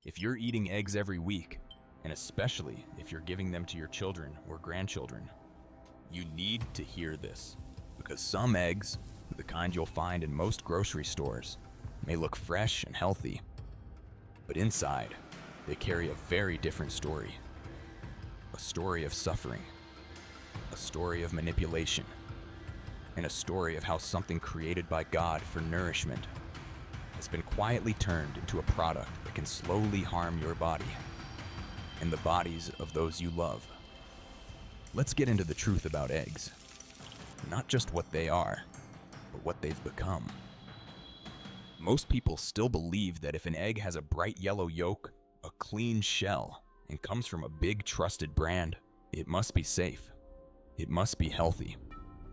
If you're eating eggs every week, and especially if you're giving them to your children or grandchildren, you need to hear this. Because some eggs, the kind you'll find in most grocery stores, may look fresh and healthy, but inside, they carry a very different story. A story of suffering, a story of manipulation, and a story of how something created by God for nourishment has been quietly turned into a product that can slowly harm your body and the bodies of those you love. Let's get into the truth about eggs. Not just what they are, but what they've become. Most people still believe that if an egg has a bright yellow yolk, a clean shell, and comes from a big trusted brand, it must be safe. It must be healthy.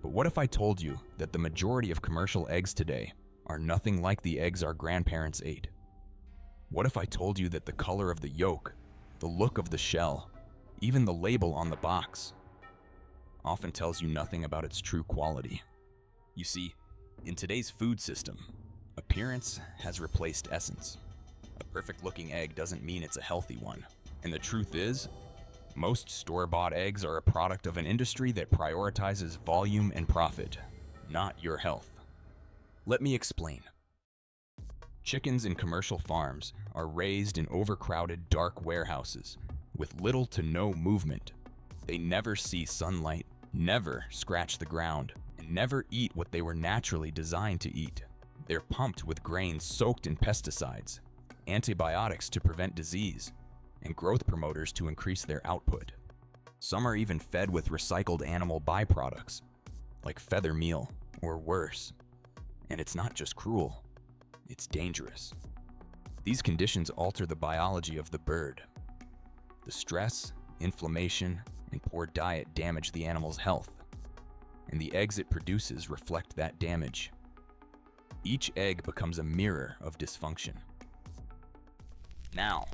But what if I told you that the majority of commercial eggs today are nothing like the eggs our grandparents ate? What if I told you that the color of the yolk, the look of the shell, even the label on the box, often tells you nothing about its true quality? You see, in today's food system, appearance has replaced essence. A perfect-looking egg doesn't mean it's a healthy one. And the truth is, most store-bought eggs are a product of an industry that prioritizes volume and profit, not your health. Let me explain. Chickens in commercial farms are raised in overcrowded, dark warehouses with little to no movement. They never see sunlight, never scratch the ground, and never eat what they were naturally designed to eat. They're pumped with grains soaked in pesticides, antibiotics to prevent disease, and growth promoters to increase their output. Some are even fed with recycled animal byproducts, like feather meal or worse. And it's not just cruel, it's dangerous. These conditions alter the biology of the bird. The stress, inflammation, and poor diet damage the animal's health, and the eggs it produces reflect that damage. Each egg becomes a mirror of dysfunction. Now,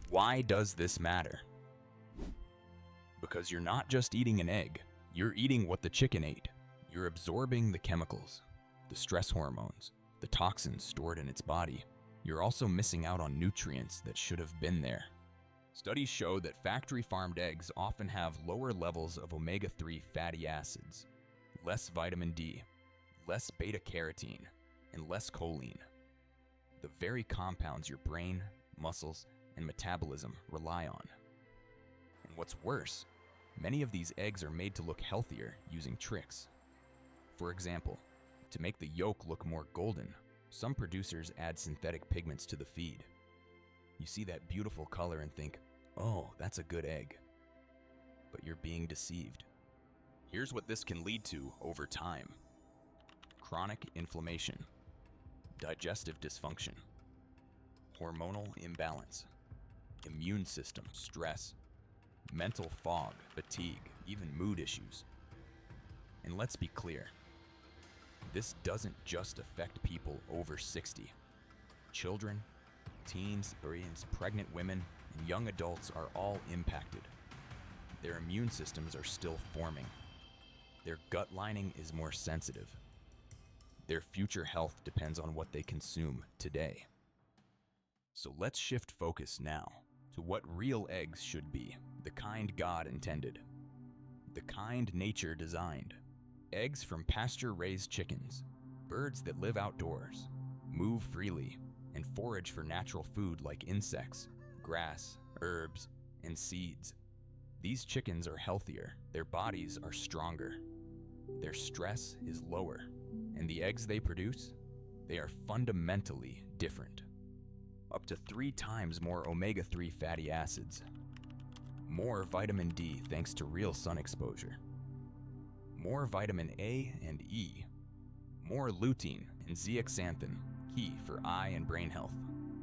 why does this matter? Because you're not just eating an egg, you're eating what the chicken ate. You're absorbing the chemicals, the stress hormones, the toxins stored in its body. You're also missing out on nutrients that should have been there. Studies show that factory-farmed eggs often have lower levels of omega-3 fatty acids, less vitamin D, less beta-carotene, and less choline. The very compounds your brain, muscles, and metabolism rely on. And what's worse, many of these eggs are made to look healthier using tricks. For example, to make the yolk look more golden, some producers add synthetic pigments to the feed. You see that beautiful color and think, oh, that's a good egg. But you're being deceived. Here's what this can lead to over time: chronic inflammation, digestive dysfunction, hormonal imbalance, immune system stress, mental fog, fatigue, even mood issues. And let's be clear, this doesn't just affect people over 60. Children, teens, pregnant women, and young adults are all impacted. Their immune systems are still forming. Their gut lining is more sensitive. Their future health depends on what they consume today. So let's shift focus now to what real eggs should be, the kind God intended, the kind nature designed. Eggs from pasture-raised chickens, birds that live outdoors, move freely, and forage for natural food like insects, grass, herbs, and seeds. These chickens are healthier, their bodies are stronger, their stress is lower, and the eggs they produce, they are fundamentally different. Up to 3 times more omega-3 fatty acids, more vitamin D thanks to real sun exposure, more vitamin A and E, more lutein and zeaxanthin, key for eye and brain health,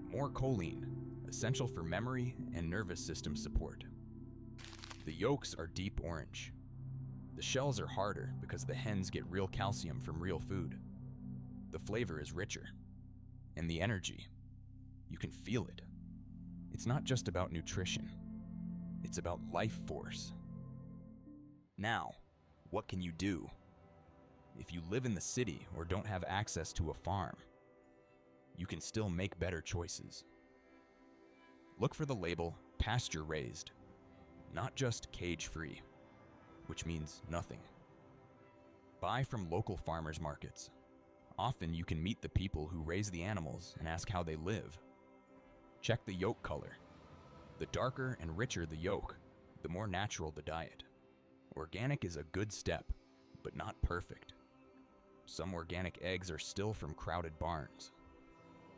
more choline, essential for memory and nervous system support. The yolks are deep orange. The shells are harder because the hens get real calcium from real food. The flavor is richer. And the energy, you can feel it. It's not just about nutrition. It's about life force. Now, what can you do? If you live in the city or don't have access to a farm, you can still make better choices. Look for the label pasture-raised, not just cage-free, which means nothing. Buy from local farmers markets. Often you can meet the people who raise the animals and ask how they live. Check the yolk color. The darker and richer the yolk, the more natural the diet. Organic is a good step, but not perfect. Some organic eggs are still from crowded barns.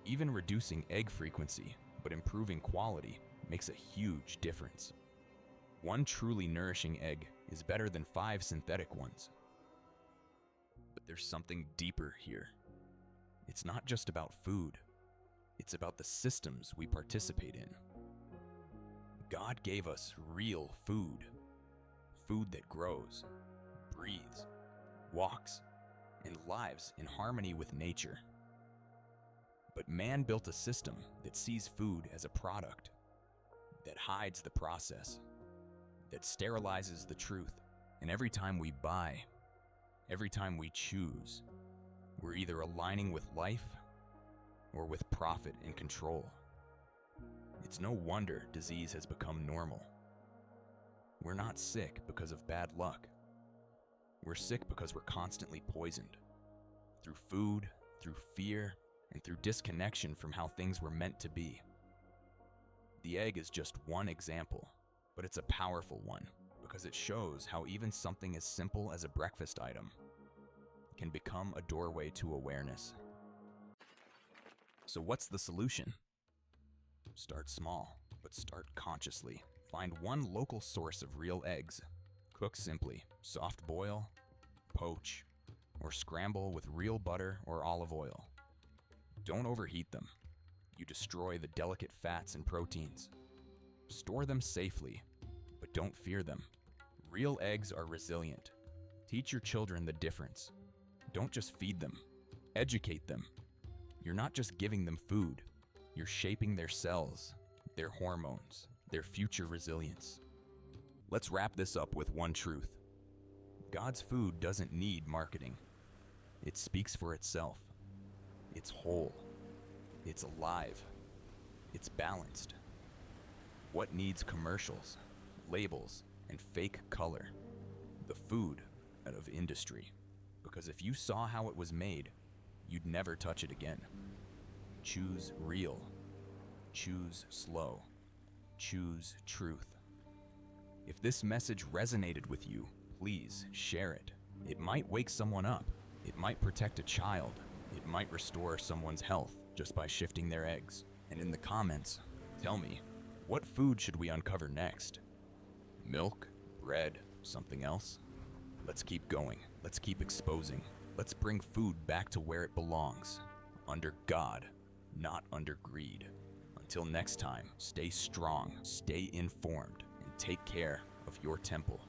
Even reducing egg frequency, but improving quality, makes a huge difference. One truly nourishing egg is better than 5 synthetic ones. But there's something deeper here. It's not just about food. It's about the systems we participate in. God gave us real food. Food that grows, breathes, walks, and lives in harmony with nature. But man built a system that sees food as a product, that hides the process, that sterilizes the truth. And every time we buy, every time we choose, we're either aligning with life or with profit and control. It's no wonder disease has become normal. We're not sick because of bad luck. We're sick because we're constantly poisoned. Through food, through fear, and through disconnection from how things were meant to be. The egg is just one example, but it's a powerful one because it shows how even something as simple as a breakfast item can become a doorway to awareness. So what's the solution? Start small, but start consciously. Find one local source of real eggs. Cook simply, soft boil, poach, or scramble with real butter or olive oil. Don't overheat them. You destroy the delicate fats and proteins. Store them safely, but don't fear them. Real eggs are resilient. Teach your children the difference. Don't just feed them, educate them. You're not just giving them food, you're shaping their cells, their hormones, their future resilience. Let's wrap this up with one truth. God's food doesn't need marketing. It speaks for itself. It's whole. It's alive. It's balanced. What needs commercials, labels, and fake color? The food out of industry. Because if you saw how it was made, you'd never touch it again. Choose real. Choose slow. Choose truth. If this message resonated with you, please share it. It might wake someone up. It might protect a child. It might restore someone's health just by shifting their eggs. And in the comments, tell me, what food should we uncover next? Milk? Bread? Something else? Let's keep going. Let's keep exposing. Let's bring food back to where it belongs. Under God, not under greed. Until next time, stay strong, stay informed, and take care of your temple.